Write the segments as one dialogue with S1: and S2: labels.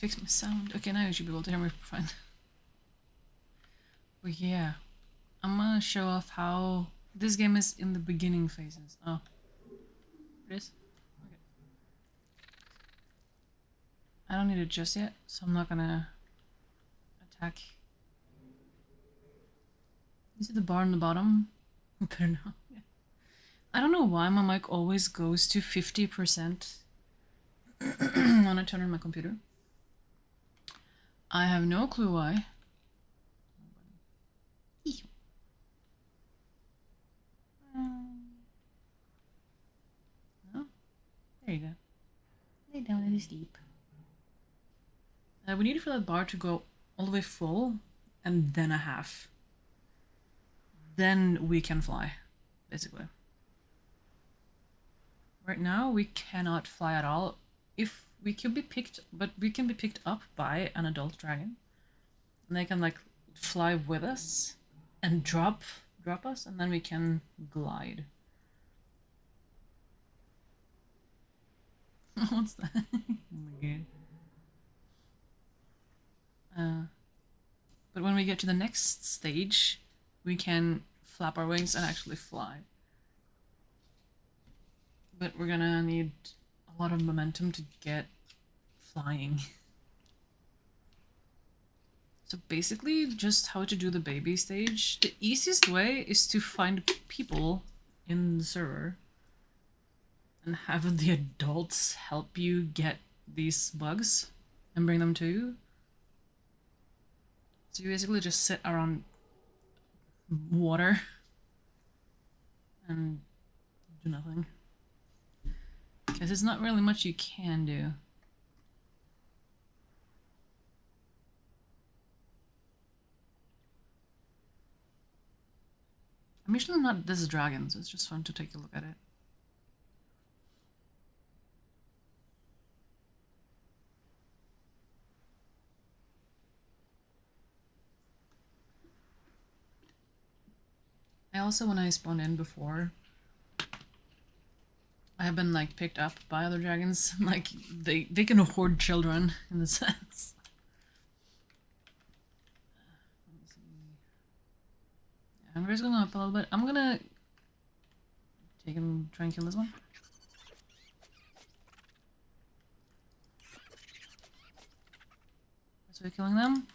S1: fix my sound. Okay, now you should be able to hear me fine. But yeah, I'm gonna show off how this game is in the beginning phases. Oh, it is? Okay. I don't need it just yet, so I'm not gonna attack. You see the bar on the bottom? Better now. Yeah. I don't know why my mic always goes to 50% when I turn on my computer. I have no clue why. No? There you go. Lay down and sleep. We need for that bar to go all the way full and then a half. Then we can fly, basically. Right now we cannot fly at all. If we could be picked, but we can be picked up by an adult dragon, and they can like fly with us and drop us, and then we can glide. What's that? Oh my god. But when we get to the next stage, we can flap our wings and actually fly. But we're gonna need a lot of momentum to get flying. So basically, just how to do the baby stage. The easiest way is to find people in the server and have the adults help you get these bugs and bring them to you. So you basically just sit around water and do nothing. Because there's not really much you can do. I'm usually not this dragon, so it's just fun to take a look at it. I also, when I spawned in before, I have been like picked up by other dragons. Like they can hoard children in the sense. Yeah, I'm just going up a little bit. I'm gonna take and try and kill this one. So we're killing them.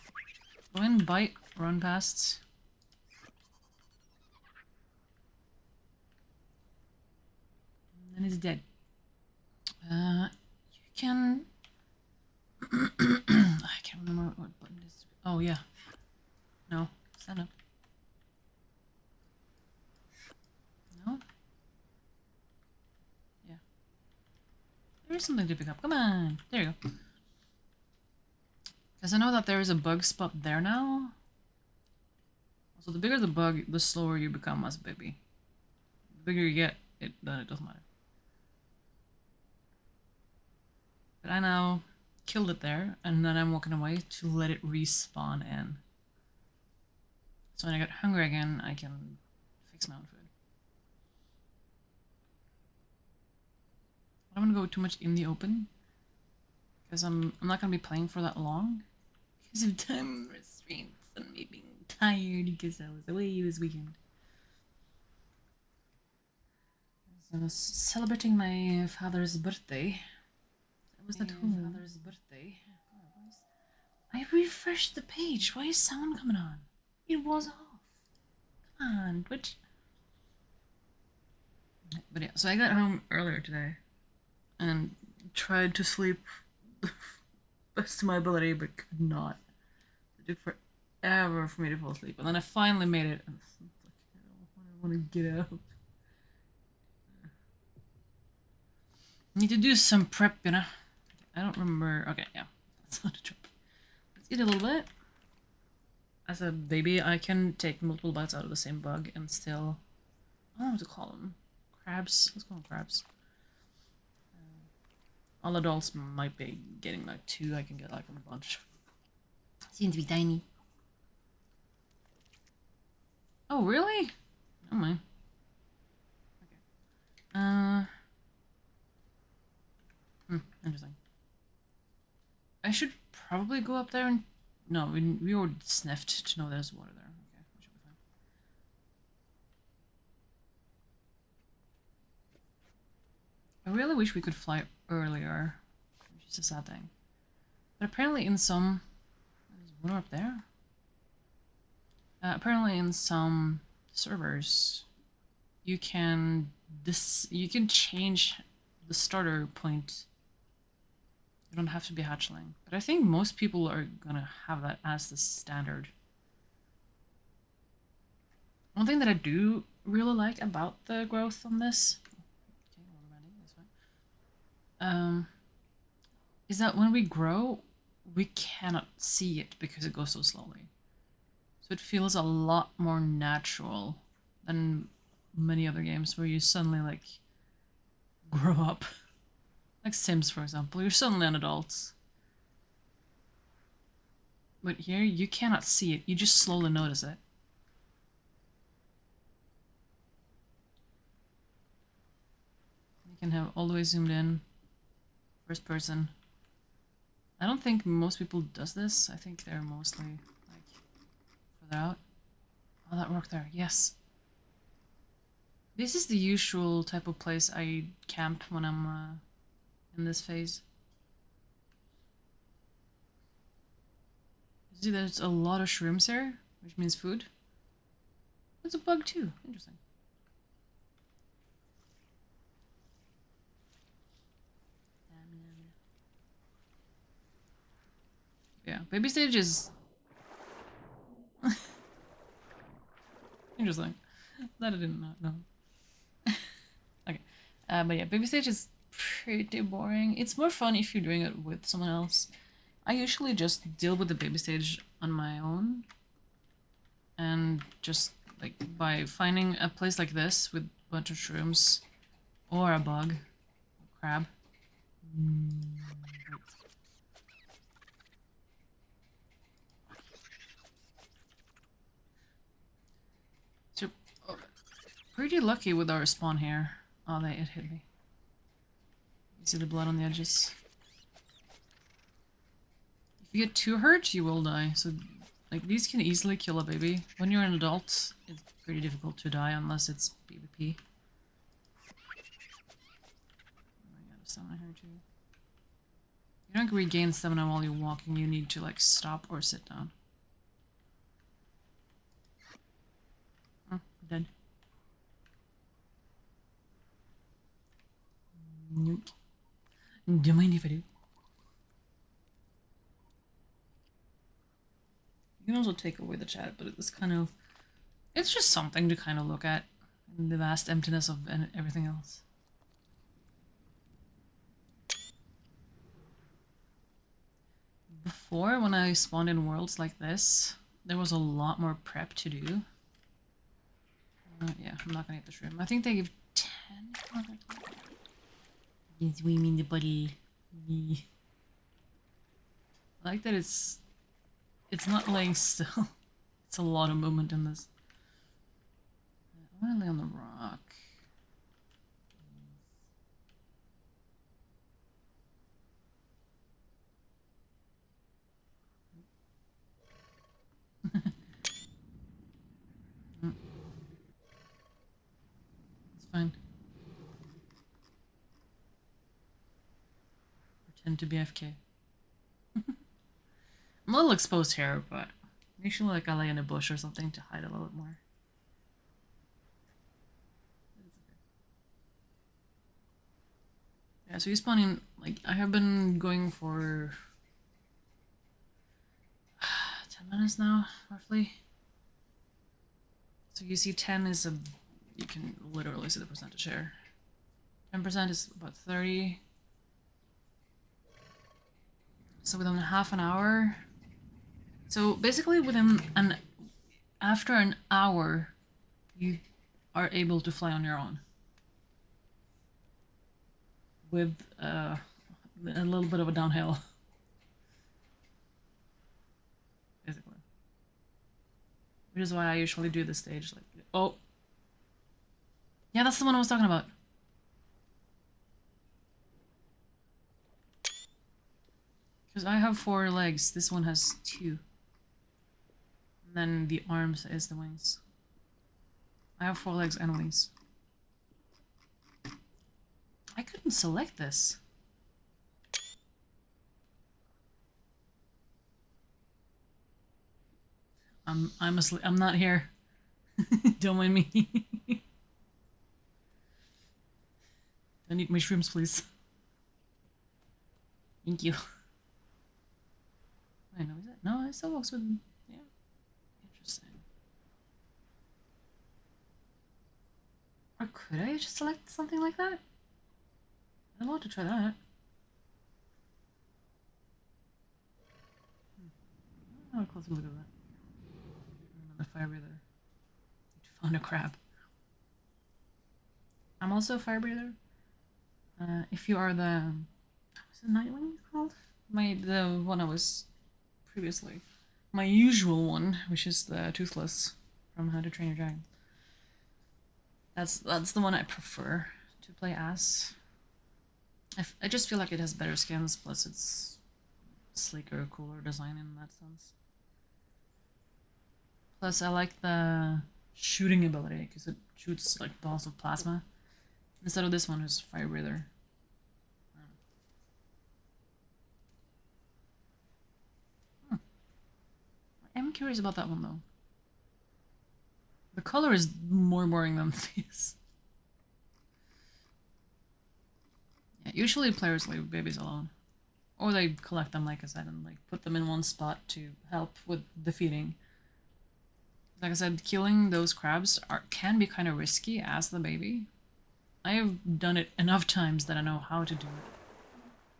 S1: Go in, bite, run past. And then he's dead. You can... I can't remember what button it is. Oh, yeah. No. Stand up. No? Yeah. There is something to pick up. Come on. There you go. Because I know that there is a bug spot there now. So the bigger the bug, the slower you become as a baby. The bigger you get, then it doesn't matter. But I now killed it there, and then I'm walking away to let it respawn in. So when I get hungry again, I can fix my own food. I don't want to go too much in the open, because I'm not going to be playing for that long. Because of time restraints and me being tired because I was away this weekend. So I was celebrating my father's birthday. I was at home. Father's birthday. I refreshed the page. Why is sound coming on? It was off. Come on, Twitch. But yeah, so I got home earlier today and tried to sleep the best of my ability, but could not. It took forever for me to fall asleep, and then I finally made it. And I was like, I don't want to get up. Need to do some prep, you know. I don't remember. Okay, yeah, that's not a trip. Let's eat a little bit. As a baby, I can take multiple bites out of the same bug and still... I don't know what to call them. Crabs? Let's call them crabs. All adults might be getting like 2. I can get like a bunch. Seem to be tiny. Oh, really? Oh my. Okay. Interesting. I should probably go up there and... No, we already sniffed to know there's water there. Okay, we should be fine. I really wish we could fly earlier, which is a sad thing. But apparently in some... There's water up there? Apparently in some servers, you can change the starter point. You don't have to be hatchling. But I think most people are gonna have that as the standard. One thing that I do really like about the growth on this is that when we grow, we cannot see it because it goes so slowly. So it feels a lot more natural than many other games where you suddenly like grow up. Like Sims, for example, you're suddenly an adult. But here, you cannot see it, you just slowly notice it. You can have all the way zoomed in, first person. I don't think most people does this, I think they're mostly like further out. Oh, that rock there, yes. This is the usual type of place I camp when I'm in this phase. You see there's a lot of shrooms here, which means food. It's a bug too, interesting. Yeah, baby stage is... Interesting. That I didn't know. Okay. But yeah, baby stage is pretty boring. It's more fun if you're doing it with someone else. I usually just deal with the baby stage on my own. And just, like, by finding a place like this with a bunch of shrooms, or a bug, a crab. So, pretty lucky with our spawn here. Oh, it hit me. You see the blood on the edges? If you get too hurt, you will die. So, like, these can easily kill a baby. When you're an adult, it's pretty difficult to die unless it's PvP. Oh, I got stamina here too. You don't regain stamina while you're walking, you need to, like, stop or sit down. Oh, dead. Nope. Don't mind if I do. You can also take away the chat, but it's kind of... It's just something to kind of look at in the vast emptiness of everything else. Before, when I spawned in worlds like this, there was a lot more prep to do. Yeah, I'm not gonna hit the shroom. I think they give 10. Yes, we mean the buddy. I like that it's not laying still. It's a lot of movement in this. I'm gonna lay on the rock. It's fine. Pretend to be AFK. I'm a little exposed here, but usually like I lay in a bush or something to hide a little bit more. Yeah, so you spawn in, like, I have been going for 10 minutes now, roughly. So you see 10 is you can literally see the percentage here. 10% is about 30. So within half an hour. So basically after an hour, you are able to fly on your own. With a little bit of a downhill. Basically. Which is why I usually do this stage. Like, oh. Yeah, that's the one I was talking about. Because I have 4 legs, this one has 2. And then the arms is the wings. I have 4 legs and wings. I couldn't select this. I'm asleep. I'm not here. Don't mind me. I need mushrooms, please. Thank you. I know, is it? No, it still works with... Yeah. Interesting. Or could I just select something like that? I'd love to try that. I'll have a closer look at that. Another fire breather. Found a crab. I'm also a fire breather. If you are the... What's the Nightwing called? The one I was previously. My usual one, which is the Toothless from How to Train Your Dragon. That's the one I prefer to play as. I just feel like it has better skins, plus it's sleeker, cooler design in that sense. Plus I like the shooting ability, because it shoots like balls of plasma. Instead of this one who's fire breather. I am curious about that one though. The color is more boring than this. Yeah, usually players leave babies alone. Or they collect them, like I said, and like put them in one spot to help with the feeding. Like I said, killing those crabs can be kind of risky as the baby. I have done it enough times that I know how to do it.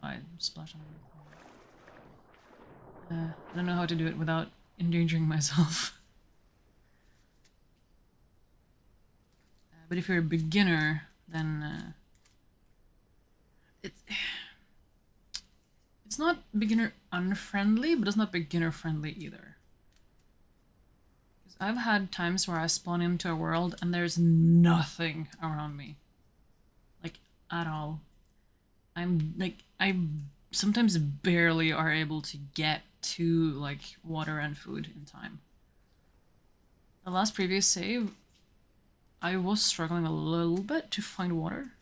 S1: I splash on it. I don't know how to do it without endangering myself. But if you're a beginner, then it's not beginner unfriendly, but it's not beginner friendly either. Because I've had times where I spawn into a world and there's nothing around me. Like, at all. I sometimes barely are able to get to, like, water and food in time. The last previous save, I was struggling a little bit to find water.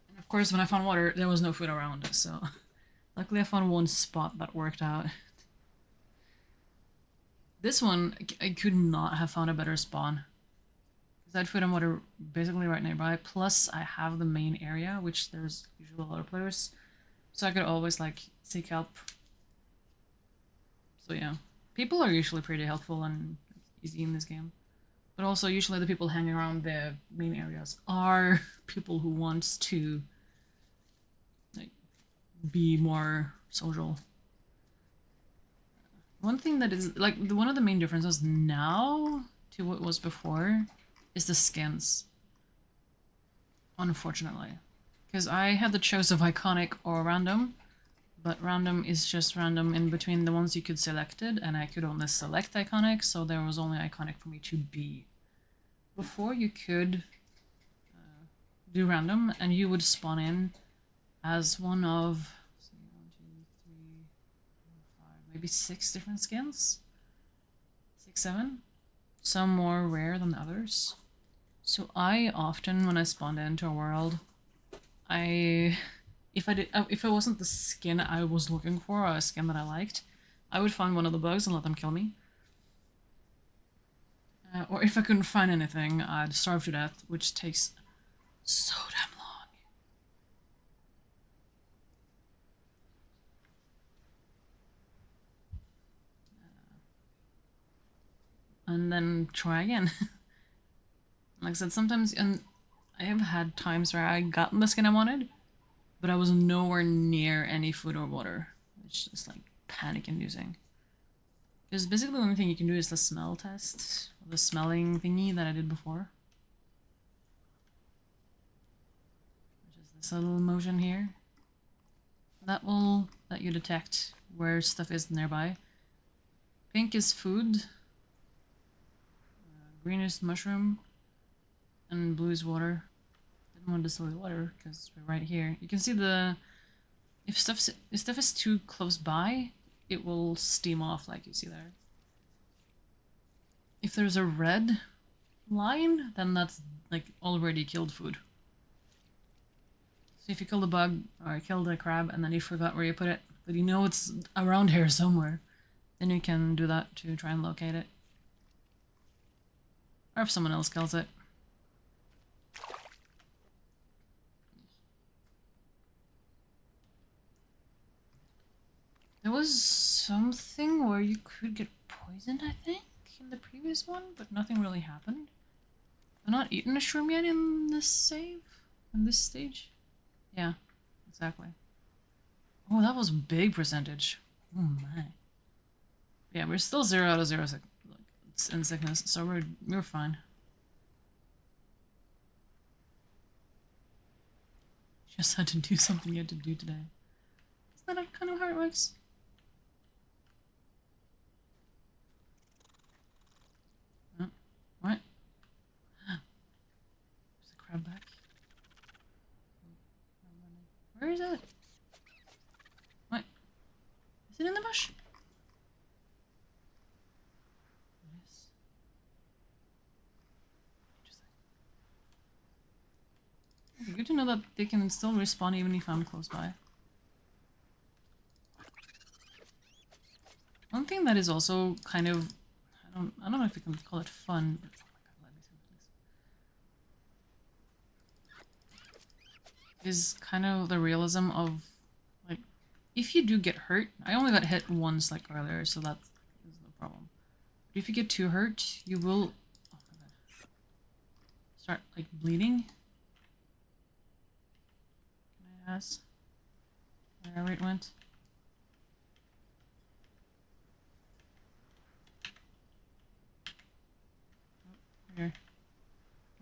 S1: And of course, when I found water, there was no food around, so... Luckily I found one spot that worked out. This one, I could not have found a better spawn. Because I had food and water basically right nearby, plus I have the main area, which there's usually a lot of players. So I could always, like, seek help. So yeah. People are usually pretty helpful and easy in this game. But also, usually the people hanging around the main areas are people who want to, like, be more social. One thing that is, like, one of the main differences now to what was before is the skins. Unfortunately. Because I had the choice of iconic or random, but random is just random in between the ones you could select it, and I could only select iconic, so there was only iconic for me to be. Before you could do random, and you would spawn in as one of, let's see, 1, 2, 3, 4, 5, maybe 6 different skins? 6, 7? Some more rare than others. So I often, when I spawned into a world, if it wasn't the skin I was looking for, or a skin that I liked, I would find one of the bugs and let them kill me. Or if I couldn't find anything, I'd starve to death, which takes so damn long. And then try again. Like I said, sometimes, and I have had times where I got the skin I wanted, but I was nowhere near any food or water, which is like panic-inducing. Because basically the only thing you can do is the smell test, the smelling thingy that I did before. Which is this little motion here. That will let you detect where stuff is nearby. Pink is food. Green is mushroom. And blue is water. Didn't want to destroy the water because we're right here. You can see if stuff is too close by, it will steam off like you see there. If there's a red line, then that's like already killed food. So if you kill the bug or kill the crab and then you forgot where you put it, but you know it's around here somewhere, then you can do that to try and locate it. Or if someone else kills it. There was something where you could get poisoned, I think, in the previous one, but nothing really happened. I've not eaten a shroom yet in this save? In this stage? Yeah, exactly. Oh, that was a big percentage. Oh my. Yeah, we're still 0 out of 0 in sickness, so we're fine. Just had to do something you had to do today. Isn't that kind of how it works? What? There's the crab back. Where is it? What? Is it in the bush? Yes. Okay, good to know that they can still respawn even if I'm close by. One thing that is also kind of, I don't know if you can call it fun, but, oh my god, let me see this. Is kind of the realism of, like, if you do get hurt, I only got hit once like earlier, so that is no problem. But if you get too hurt, you will, oh my god, start like bleeding. Can I ask wherever it went? Here.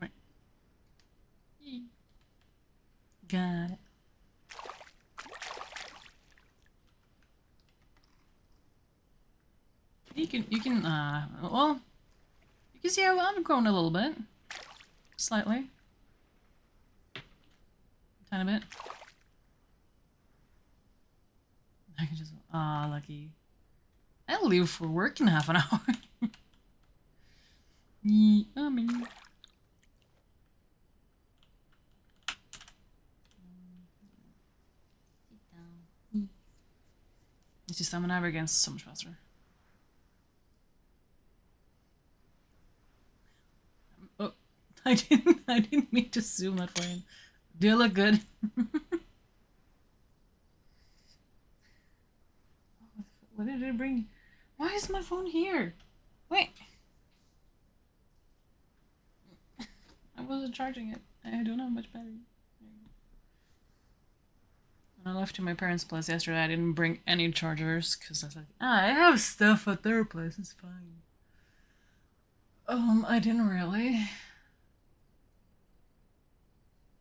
S1: Right. Got it. Well, you can see I've grown a little bit. Slightly. Tiny bit. I can just, lucky. I'll leave for work in half an hour. Yummy. It's just stamina again so much faster. Oh, I didn't mean to zoom that far in. Do you look good? What did it bring? Why is my phone here? Wait. I wasn't charging it. I don't have much battery. When I left to my parents' place yesterday, I didn't bring any chargers because I was like, I have stuff at their place. It's fine. I didn't really.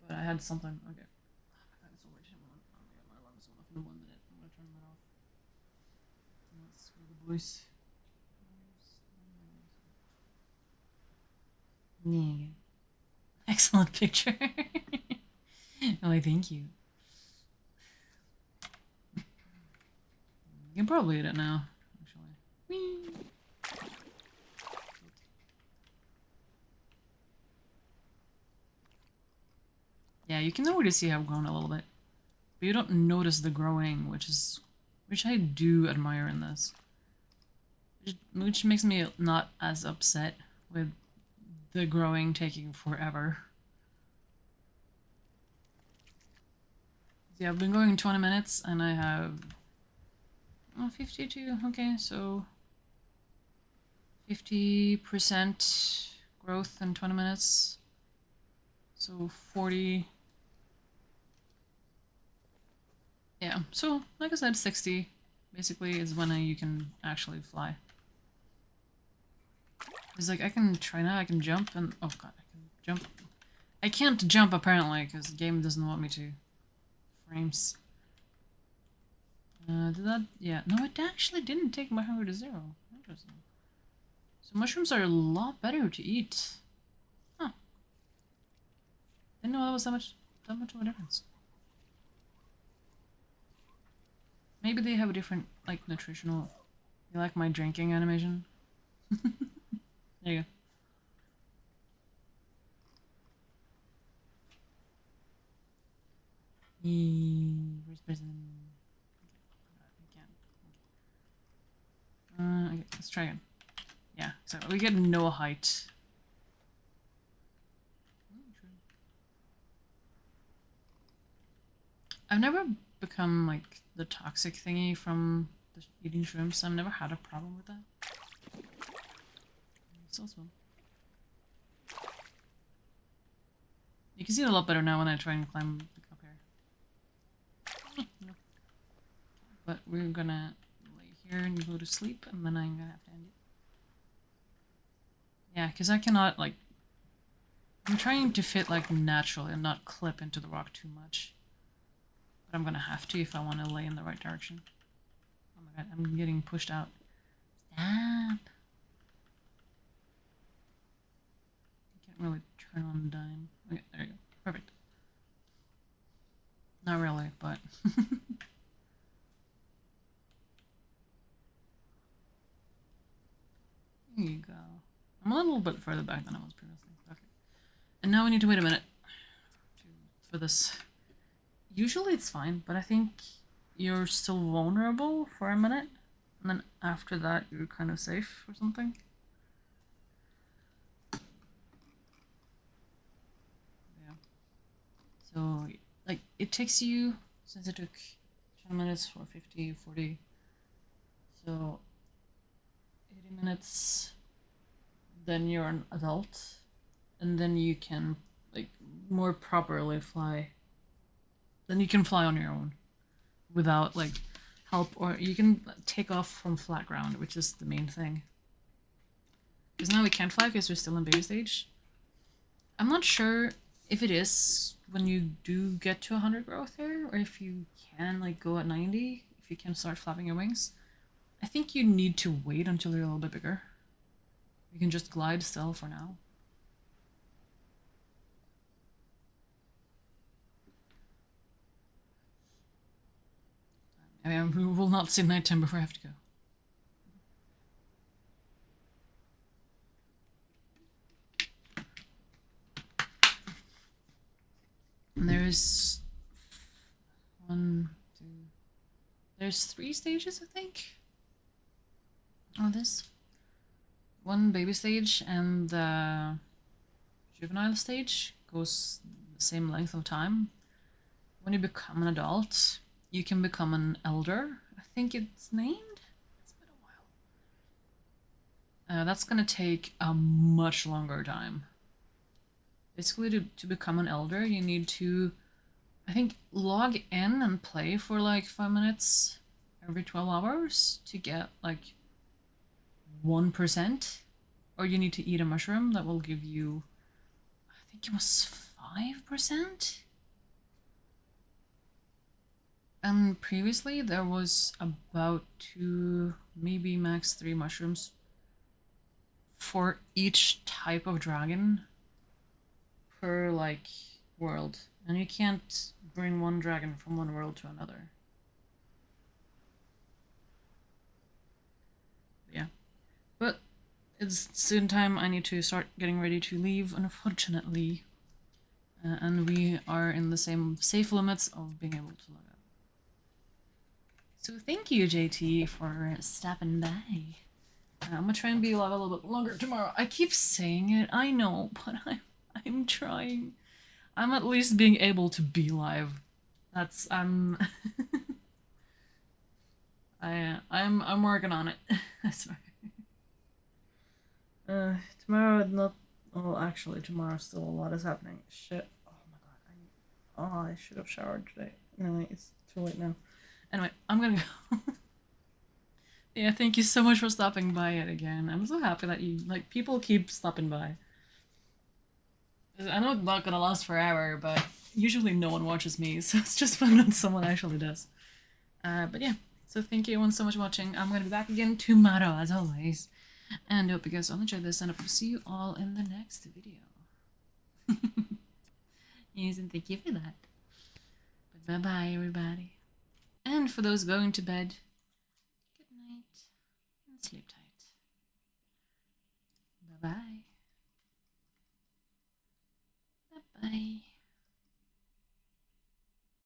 S1: But I had something. Okay. It's already my alarm's going off in 1 minute. I'm gonna turn that off. Let's go to the voice. Yeah. Excellent picture. Oh, thank you. You can probably eat it now, actually. Whee! Yeah, you can already see I've grown a little bit. But you don't notice the growing, which I do admire in this. Which makes me not as upset with the growing taking forever. Yeah, I've been going 20 minutes and I have 52. Okay, so 50% growth in 20 minutes. So 40. Yeah, so like I said, 60 basically is when you can actually fly. It's like I can try now, I can jump and oh god, I can jump. I can't jump apparently because the game doesn't want me to. Frames. Did that? Yeah. No, it actually didn't take my hunger to 0. Interesting. So mushrooms are a lot better to eat. Huh. Didn't know that was that much of a difference. Maybe they have a different, like, nutritional... You like my drinking animation? There you go. Where's prison? Okay, let's try again. Yeah, so we get no height. I've never become like the toxic thingy from the eating shrimps. I've never had a problem with that. It's so small. You can see it a lot better now when I try and climb up here. No. But we're gonna lay here and go to sleep, and then I'm gonna have to end it. Yeah, because I cannot, like... I'm trying to fit, like, naturally and not clip into the rock too much. But I'm gonna have to if I want to lay in the right direction. Oh my god, I'm getting pushed out. Stop! I can't really turn on the dime. Okay, there you go. Perfect. Not really, but... There you go. I'm a little bit further back than I was previously. Okay. And now we need to wait a minute for this. Usually it's fine, but I think you're still vulnerable for a minute. And then after that, you're kind of safe or something. Yeah. So, like, it takes you, since it took 10 minutes for 50, 40, so 80 minutes, then you're an adult, and then you can, like, more properly fly. Then you can fly on your own without, like, help, or you can take off from flat ground, which is the main thing. Because now we can't fly because we're still in baby stage. I'm not sure if it is when you do get to 100 growth here, or if you can, like, go at 90, if you can start flapping your wings. I think you need to wait until you're a little bit bigger. You can just glide still for now. I mean, we will not see nighttime before I have to go. And there's there's 3 stages, I think. Oh, this. One baby stage and the juvenile stage goes the same length of time. When you become an adult, you can become an elder. I think it's named. It's been a while. That's gonna take a much longer time. Basically, to become an elder, you need to, I think, log in and play for like 5 minutes every 12 hours to get like 1%. Or you need to eat a mushroom that will give you, I think it was 5%? And previously there was about 2, maybe max 3 mushrooms for each type of dragon per, like, world. And you can't bring one dragon from one world to another. Yeah. But it's soon time I need to start getting ready to leave, unfortunately. And we are in the same safe limits of being able to log out. So thank you, JT, for stopping by. I'm gonna try and be alive a little bit longer tomorrow. I keep saying it, I know, but I'm trying. I'm at least being able to be live. That's I'm I'm working on it. Sorry. Tomorrow not. Oh, actually, tomorrow still a lot is happening. Shit. Oh my god. I should have showered today. Anyway, it's too late now. Anyway, I'm gonna go. Yeah, thank you so much for stopping by yet again. I'm so happy that you, like, people keep stopping by. I know it's not gonna last forever, but usually no one watches me, so it's just fun when someone actually does. But yeah, so thank you everyone so much for watching. I'm gonna be back again tomorrow, as always. And I hope you guys all enjoyed this, and I will see you all in the next video. Yes, and thank you for that. But bye-bye, everybody. And for those going to bed, good night and sleep tight. Bye-bye. Bye-bye.